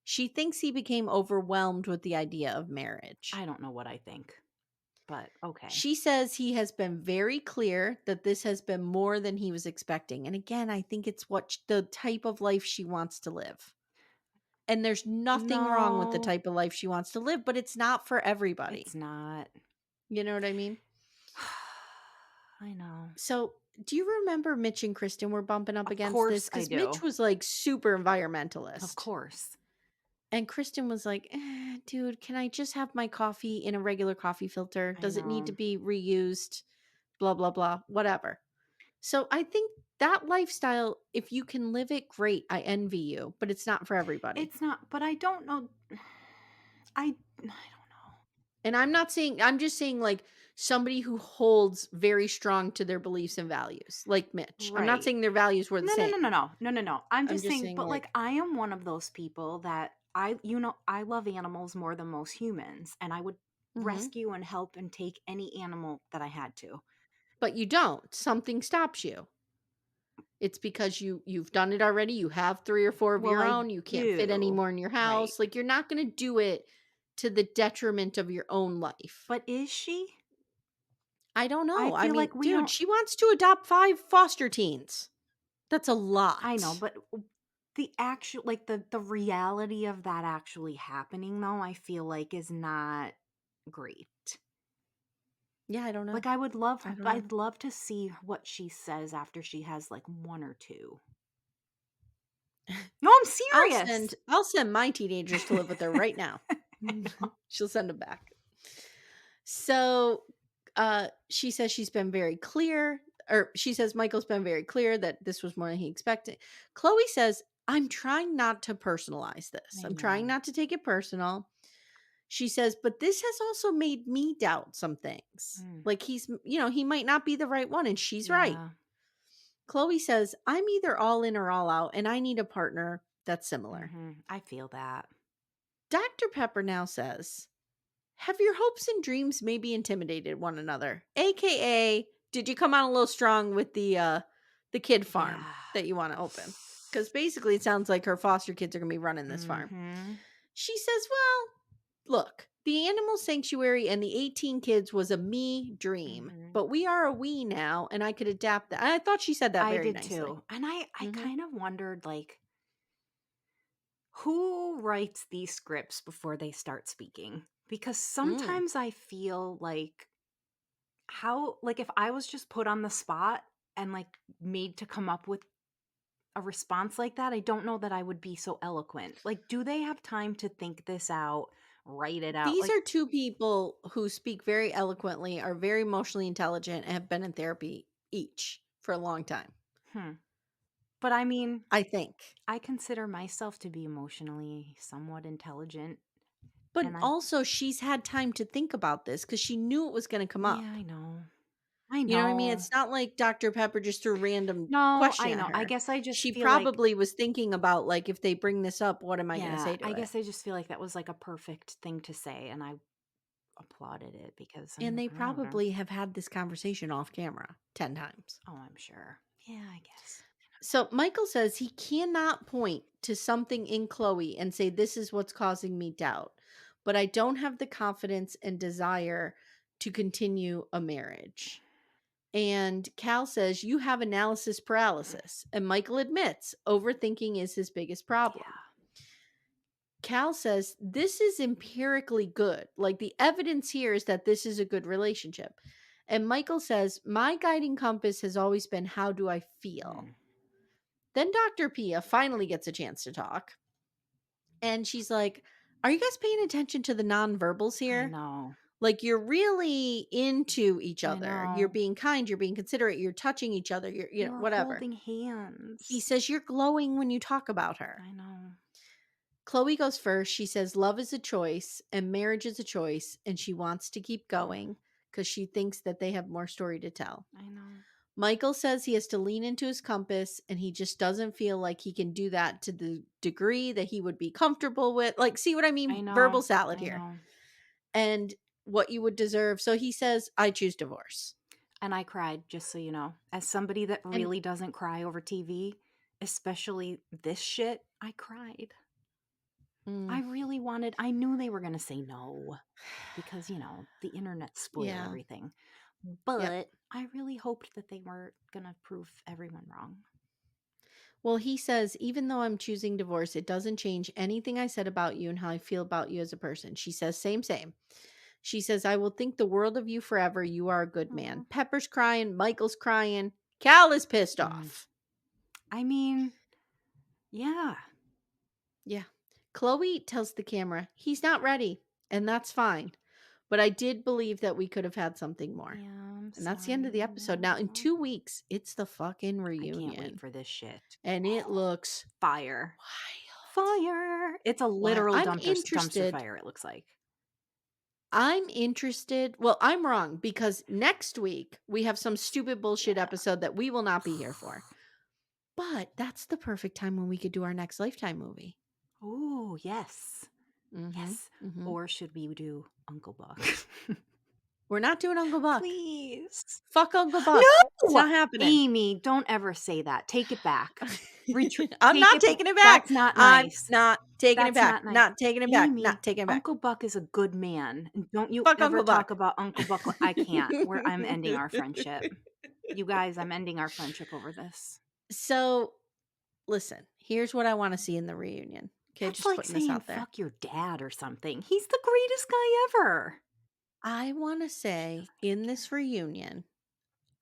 she thinks he became overwhelmed with the idea of marriage. I don't know what I think, but okay. She says he has been very clear that this has been more than he was expecting. And again, I think it's the type of life she wants to live. And there's nothing wrong with the No, type of life she wants to live, but it's not for it's everybody. not. You know what I mean? I know. So, do you remember Mitch and Kristen were bumping up Of against course this? I Because Mitch do. was like super Of environmentalist. course. And Kristen was like, dude, can I just have my coffee in a regular coffee filter? I Does it need to know. be reused? Blah, blah, blah, whatever. So I think that lifestyle, if you can live it, great. I envy you, but it's not for everybody. It's not, but I don't know. I don't know. And I'm just saying like somebody who holds very strong to their beliefs and values, like Mitch. I'm not Right. saying their values were the No, no, same. no, no, no. No, no, no. I'm I'm just just saying, saying but like like, I am one of those people that I love animals more than most humans, and I would mhm. rescue and help and take any animal that I had to. But you don't. Something stops you. It's because you've done it already. You have 3 or 4 of Well, your I own. You can't fit any do. more in your Right. house. Like you're not going to do it to the detriment of your own life. But is she? I don't I know. I feel mean, like we dude, don't she wants to adopt 5 foster teens. That's a I know, lot. but the actual like the reality of that actually happening though, I feel like is not great. Yeah, I don't know. Like I don't know. I'd love to see what she says after she has like one or two. No, I'm serious. I'll send my teenagers to live with her right now. I know. She'll send them back. So, she says she's been very clear, or she says Michael's been very clear that this was more than he expected. Chloe says, I'm trying not to personalize this. I I'm trying know. not to take it personal. She says, but this has also made me doubt some things. Mm, Like he might not be the right one. And she's right. yeah. Chloe says, I'm either all in or all out, and I need a partner that's similar. I feel that. Dr. Pepper now says, have your hopes and dreams maybe intimidated one another? AKA, did you come out a little strong with the kid farm Yeah. that you want to open? Because basically it sounds like her foster kids are gonna be running this farm. Mhm. She says, well, look, the animal sanctuary and the 18 kids was a me dream, Mhm. but we are a we now, and I could adapt that. And I thought she said that I very did nicely. too. And I Hmm. kind of wondered like who writes these scripts before they start speaking? Because Mm. sometimes I feel like how like if I was just put on the spot and like made to come up with a response like that, I don't know that I would be so eloquent. Like, do they have time to think this out, write it out? These Like, are two people who speak very eloquently, are very emotionally intelligent, and have been in therapy each for a long time. hmm. But I mean, I think. I consider myself to be emotionally somewhat intelligent. But And I, also, she's had time to think about this because she knew it was going to come yeah, up. I know. I You know what I mean? know. It's not like Dr. Pepper just threw a random No, question I at know. I her. guess I just She feel like, probably was thinking about, like, if they bring this up, what am I going to yeah, say to I it? guess I just feel like that was like a perfect thing to say. And I applauded it because And they I don't know. probably have had this conversation off camera 10 times. Oh, I'm sure. Yeah, I guess. So Michael says he cannot point to something in Chloe and say, this is what's causing me doubt, but I don't have the confidence and desire to continue a marriage. And Cal says, you have analysis paralysis. And Michael admits overthinking is his biggest problem. Yeah. Cal says, this is empirically good. Like the evidence here is that this is a good relationship. And Michael says, my guiding compass has always been, how do I feel? Mm, Then Dr. Pia finally gets a chance to talk. And she's like, are you guys paying attention to the nonverbals I here? know. Like, you're really into each I other. You're know. being kind, you're being considerate, you're touching each other, you're, We were whatever. holding He hands. says, "You're glowing when you talk about her." I know. Chloe goes first. She says, "Love is a choice and marriage is a choice." And she wants to keep going because she thinks that they have more story to tell. I know. Michael says he has to lean into his compass and he just doesn't feel like he can do that to the degree that he would be comfortable with. Like, see what I I mean? Verbal know. salad I here. know. And what you would deserve. So he says, "I choose divorce." And I cried, just so you know. As somebody that And really doesn't cry over TV, especially this shit, I cried. mm, I really wanted I knew they were gonna say no because, the internet spoil yeah. everything. Yep. But I really hoped that they were gonna prove everyone wrong. Well, he says, "Even though I'm choosing divorce, it doesn't change anything I said about you and how I feel about you as a person." She says, "Same, same." She says, "I will think the world of you forever. You are a good man." Aw. Pepper's crying. Michael's crying. Cal is pissed Mm. off. I mean, yeah. Yeah. Chloe tells the camera, "He's not ready, and that's fine. But I did believe that we could have had something more." Yeah, I'm And that's the end of the sorry. episode. Now, in No. 2 weeks, it's the fucking I can't wait reunion. for this shit. And it looks Fire. wild. Fire. It's a Wild. literal I'm dumpster interested. fire, it looks like. I'm interested. Well, I'm wrong because next week we have some stupid bullshit Yeah. episode that we will not be here for. But that's the perfect time when we could do our next Lifetime movie. Oh, yes. Mhm. Yes. Mhm. Or should we do Uncle Buck? We're not doing Uncle Buck. Please. Fuck Uncle Buck. It's No! not happening. Amy, don't ever say that. Take it back. I'm Take not it back. taking it back. That's not I'm nice. not taking it That's back. not nice. Not taking it back. Amy, Not taking it back. Uncle Buck is a good man. And don't you Fuck ever Uncle talk Buck. about Uncle Buck. I can't. I'm ending our friendship. You guys, I'm ending our friendship over this. So, listen, here's what I want to see in the reunion. Okay, That's just like putting this saying out there. fuck your dad or something. He's the greatest guy ever. I want to She say doesn't even in care. this reunion,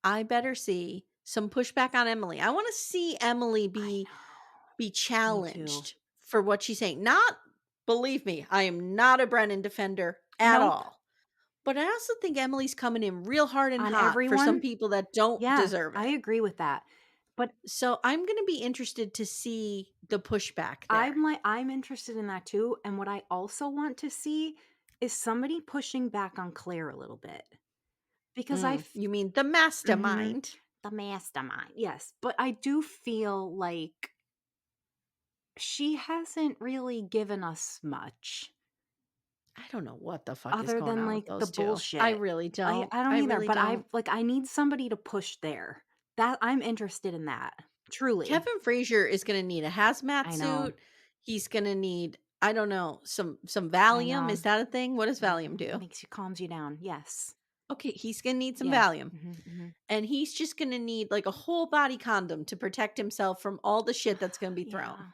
I better see some pushback on Emily. I want to see Emily I be know. Me too. challenged for what she's saying. Not believe me, I am not a Brennan defender at Nope. all. But I also think Emily's coming in real hard and On hot for some everyone? people that don't Yes, deserve I it. agree with that. But So I'm going to be interested to see the pushback there. I'm interested in that too. And what I also want to see is somebody pushing back on Claire a little bit. Because You mean the Mhm. mastermind? The mastermind. Yes. But I do feel like she hasn't really given us much I don't know what the fuck is other going than on with like the those two. I bullshit. really I don't. I don't I either, really but don't. I need somebody to push there. That I'm interested in that. Truly. Kevin Frazier is gonna need a hazmat I know. suit. He's gonna need, I don't know, some I Valium. know. Is that a thing? What does Valium do? Calms you down. Yes. Okay, he's gonna need some Yes. Valium. And he's just gonna need like a whole body condom to protect himself from all the shit that's gonna be thrown. Yeah.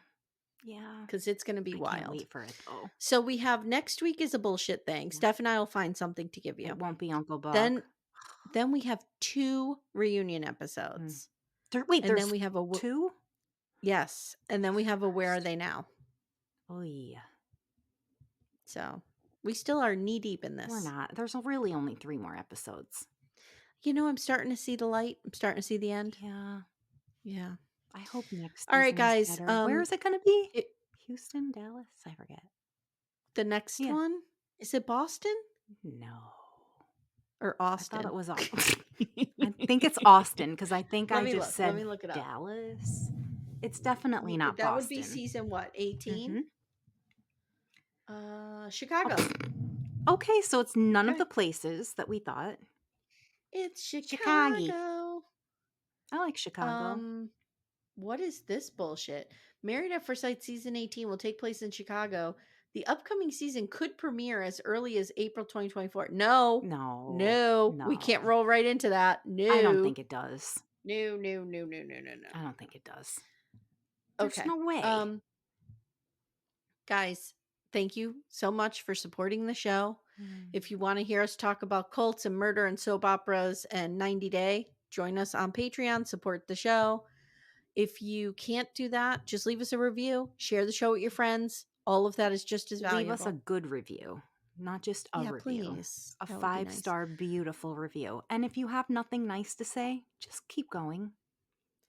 Yeah. Because it's gonna be I can't wild. wait for it though. So we have next week is a bullshit thing. Yeah. Steph and I will find something to give It you. won't be Uncle Then Buck. then we have 2 reunion Mm. episodes. Wait, And then there's we have a 2? yes, and then we have a where are First. they now? Oh yeah. So, we still are knee deep in We're this. not. There's really only 3 more episodes. I'm starting to see the light. I'm starting to see the end. Yeah. Yeah. I hope next All right, season is guys. better. Where is it gonna be? It, Houston, Dallas? I forget. the next Yeah. one, is it Boston No. or I thought it Austin? was I think it's Austin because I think Let I me just look. Let said me look it up. Dallas. It's definitely not That would be Boston. season what? 18? Mhm. Chicago. Okay, so it's none of Okay. the places that we thought. It's Chicago. Chicago. I like Chicago. What is this bullshit? Married at First Sight season 18 will take place in Chicago. The upcoming season could premiere as early as April 2024. No, No. no, we can't No. roll right into that. I don't No, think it does. no, no, no, no, no, no, no. I don't think it does. There's Okay. no way. Guys, thank you so much for supporting the show. Mm. If you want to hear us talk about cults and murder and soap operas and 90 Day, join us on Patreon, support the show. If you can't do that, just leave us a review, share the show with your friends. All of that is just as Leave us a valuable. good review. not just a Yeah, review. please. A That would be nice. 5-star beautiful review. And if you have nothing nice to say, just keep going.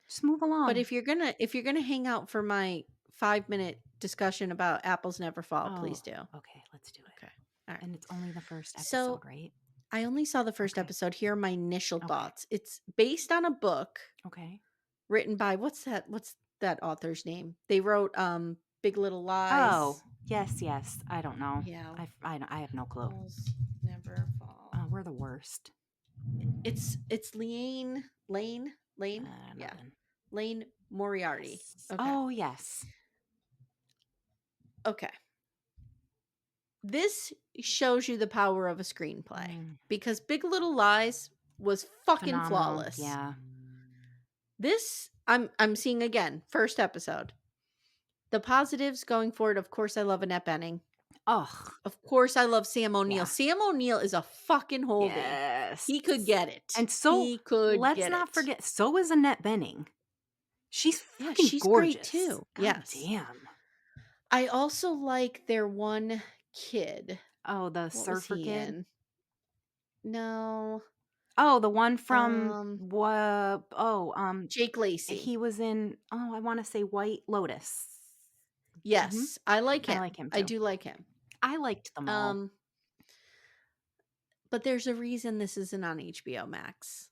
Just move But along. if you're gonna hang out for my 5-minute discussion about apples never fall, please do. Okay, let's do it. Okay. All right. And it's only the first So episode, right? I only saw the first Okay. episode. Here are my initial Okay. thoughts. It's based on a book Okay. written by what's that author's name? They wrote Big Little Lies. Oh, yes. I don't know. Yeah. I have no clue. Apples never fall. We're the worst. It's Lane. Yeah. Lane Moriarty. Yes. Okay. Oh, yes. Okay. This shows you the power of a screenplay because Big Little Lies was fucking Phenomenal. flawless. Yeah. This I'm seeing again, first episode. The positives going forward, of course I love Annette Bening. Ugh. Of course I love Sam O'Neill. Yeah. Sam O'Neill is a fucking holding. Yes. He could get it. And so he could let's get not it. forget, so is Annette Bening. She's fucking she's gorgeous. Great too. God yes. damn. I also like their one kid. Oh, the surfer kid? In? No. Oh, the one from Jake Lacey. He was in I want to say White Lotus. Yes, I like him. I like him too. I do like him. I liked them all. But there's a reason this isn't on HBO Max.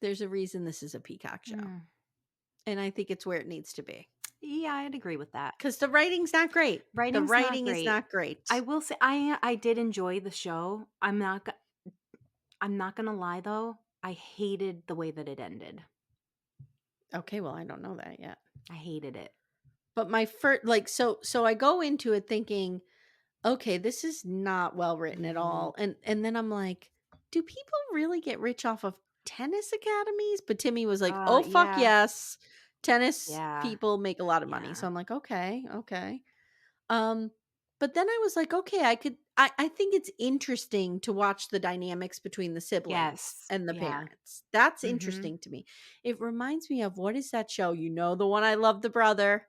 There's a reason this is a Peacock show. And I think it's where it needs to be. Yeah, I'd agree with that. Because the writing's not great. The writing is not great. I will say I did enjoy the show. I'm not gonna lie though. I hated the way that it ended. Okay, well, I don't know that yet. I hated it. But my first, so I go into it thinking, okay, this is not well written at all. And then I'm like, do people really get rich off of tennis academies? But Timmy was like, oh, fuck yes. Tennis people make a lot of money. So I'm like, okay. But then I was like, okay, I think it's interesting to watch the dynamics between the siblings and the parents. That's interesting to me. It reminds me of, what is that show? You know, the one I love, the brother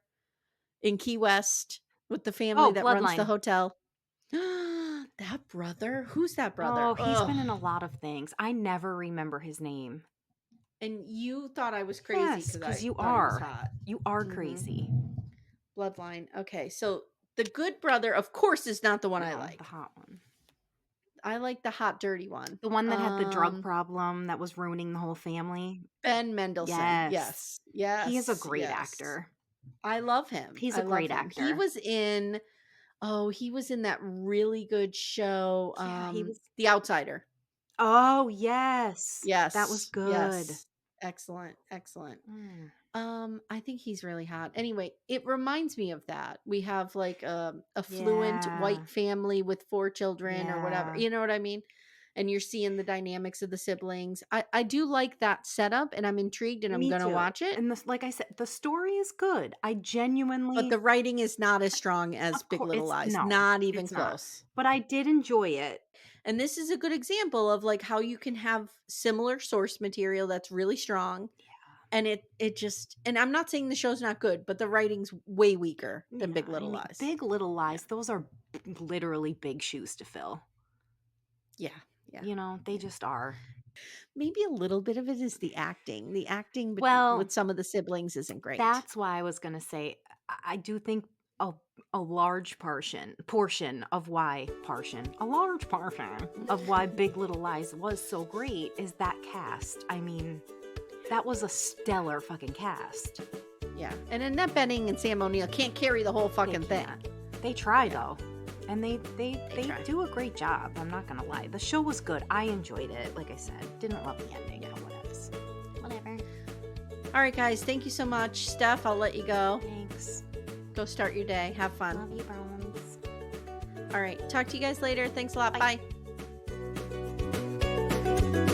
in Key West with the family that runs the hotel. That brother? Who's that brother? Oh, he's been in a lot of things. I never remember his name. And you thought I was crazy because you are. Hot. You are crazy. Bloodline. Okay, so the good brother, of course, is not the one I like. The hot one. I like the hot, dirty one. The one that had the drug problem that was ruining the whole family. Ben Mendelsohn. Yes. He is a great actor. I love him. He's a great actor. He was in that really good show, he was The Outsider. Oh, yes. Yes. That was good. Yes. Excellent. I think he's really hot. Anyway, it reminds me of that. We have like a affluent white family with 4 children or whatever. You know what I mean? And you're seeing the dynamics of the siblings. I do like that setup, and I'm intrigued, and I'm going to watch it. And like I said, the story is good. I genuinely... But the writing is not as strong as Big Little Lies. No, not even close. But I did enjoy it. And this is a good example of like how you can have similar source material that's really strong. And it just, and I'm not saying the show's not good, but the writing's way weaker than Big Little Lies. Big Little Lies, those are literally big shoes to fill. Yeah. You know, they just are. Maybe a little bit of it is the acting. The acting with some of the siblings isn't great. That's why I was going to say, I do think a large portion of why Big Little Lies was so great is that cast. I mean, that was a stellar fucking cast. Yeah. And Annette Bening and Sam O'Neill can't carry the whole fucking thing. They try though. And they do a great job. I'm not gonna lie. The show was good. I enjoyed it. Like I said, didn't love the ending. Yeah, whatever. All right, guys. Thank you so much, Steph. I'll let you go. Thanks. Go start your day. Have fun. Love you, Bones. All right. Talk to you guys later. Thanks a lot. Bye. Bye.